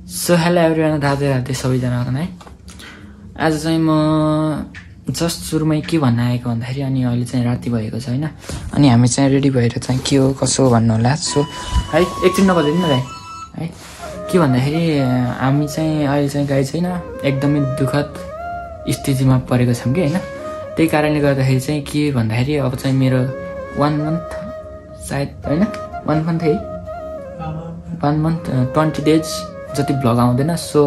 So hello everyone, Radhe Radhe सबैजनालाई है। आज चाहिँ म जस्ट सुरुमै के भन्न आएको भन्दाखेरि अनि अहिले चाहिँ राति भएको छ हैन। अनि हामी चाहिँ रेडी भएर चाहिँ के हो कसो भन्नु होला। सो है एकछिन नबजाइदिनु न है। के भन्दाखेरि हामी चाहिँ अहिले चाहिँ गाइस हैन एकदमै दुःखद स्थितिमा परेको छौं कि हैन। त्यही कारणले गर्दाखेरि चाहिँ के भन्दाखेरि अब चाहिँ मेरो 1 मन्थ सायद हैन 1 मन्थ है 1 मन्थ 20 डेज जति भ्लग आउँदैन। सो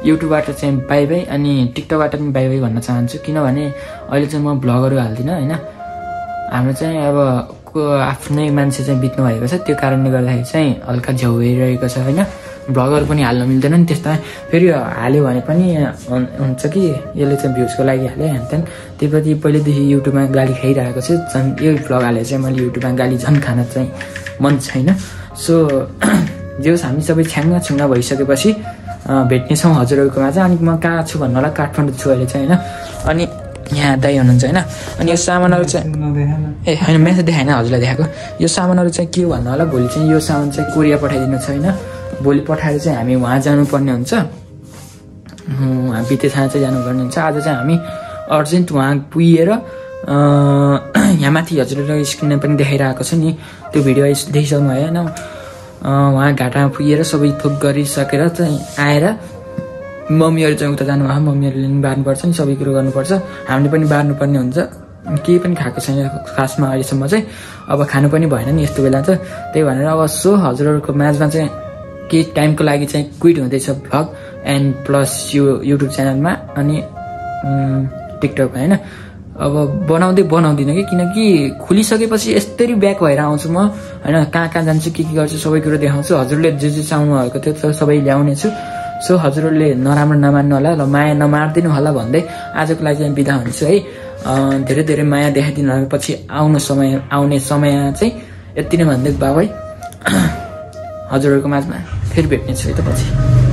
युट्युबबाट चाहिँ बाइ बाइ अनि टिकटकबाट पनि बाइ बाइ भन्न चाहन्छु, किनभने अहिले चाहिँ म भ्लगहरू हाल्दिनँ हैन। हाम्रो चाहिँ अब आफ्नै मान्छे चाहिँ बित्नु भएको छ, त्यो कारणले गर्दाखेरि चाहिँ हल्का झ्याउ भइरहेको छ हैन। भ्लगहरू पनि हाल्न मिल्दैन नि, त्यस्ता फेरि हाल्यो भने पनि हुन्छ कि यसले चाहिँ भ्युजको लागि हाले हैन। त्यसपछि पहिलेदेखि युट्युबमा गाली खाइरहेको छु, झन् यो भ्लग हालेर चाहिँ मैले युट्युबमा गाली झन् खान चाहिँ मन छैन। सो जे होस् हामी सबै छ्याङ्गा छुङ्गा भइसकेपछि भेट्नेछौँ हजुरहरूकोमा चाहिँ। अनि म कहाँ छु भन्नु होला, काठमाडौँ छु अहिले चाहिँ हैन। अनि यहाँ दाइ हुनुहुन्छ हैन। अनि यो सामानहरू चाहिँ ए हैन मेसेज देखाएन हजुरलाई देखाएको। यो सामानहरू चाहिँ के हो भन्नु होला, भोलि चाहिँ यो सामान चाहिँ कोरिया पठाइदिनु छ हैन। भोलि पठाएर चाहिँ हामी वहाँ जानुपर्ने हुन्छ, बिते थाना चाहिँ जानुपर्ने हुन्छ। आज चाहिँ हामी अर्जेन्ट वहाँ पुगेर यहाँ माथि हजुरलाई स्क्रिनमा पनि देखाइरहेको छु नि, त्यो भिडियो देखिसक्नु भयो हैन। वहाँ घाटामा पुगेर सबै थोक गरिसकेर चाहिँ आएर मम्मीहरू चाहिँ उता जानुभयो, मम्मीहरूले पनि बार्नुपर्छ नि, सबै कुरो गर्नुपर्छ, हामीले पनि बार्नुपर्ने हुन्छ। केही पनि खाएको छैन खासमा अहिलेसम्म चाहिँ, अब खानु पनि भएन नि यस्तो बेला त। त्यही भनेर अब सो हजुरहरूको माझमा चाहिँ केही टाइमको लागि चाहिँ क्विट हुँदैछ भ्लग एन्ड प्लस यो युट्युब च्यानलमा अनि टिकटकमा हैन। अब बनाउँदिनँ कि, किनकि खुलिसकेपछि यस्तरी ब्याक भएर आउँछु म हैन। कहाँ जान्छु के गर्छु सबै कुरो देखाउँछु। हजुरले जे चाहनु भएको थियो सबै ल्याउने छु। सो हजुरहरूले नराम्रो नमान्नु होला, ल माया नमार्दिनु होला भन्दै आजको लागि चाहिँ बिदा हुन्छु है। धेरै धेरै माया देखाइदिनु होला, पछि आउने समय चाहिँ यति नै भन्दै बाबा हजुरहरूको माझमा फेरि भेट्नेछु है त पछि।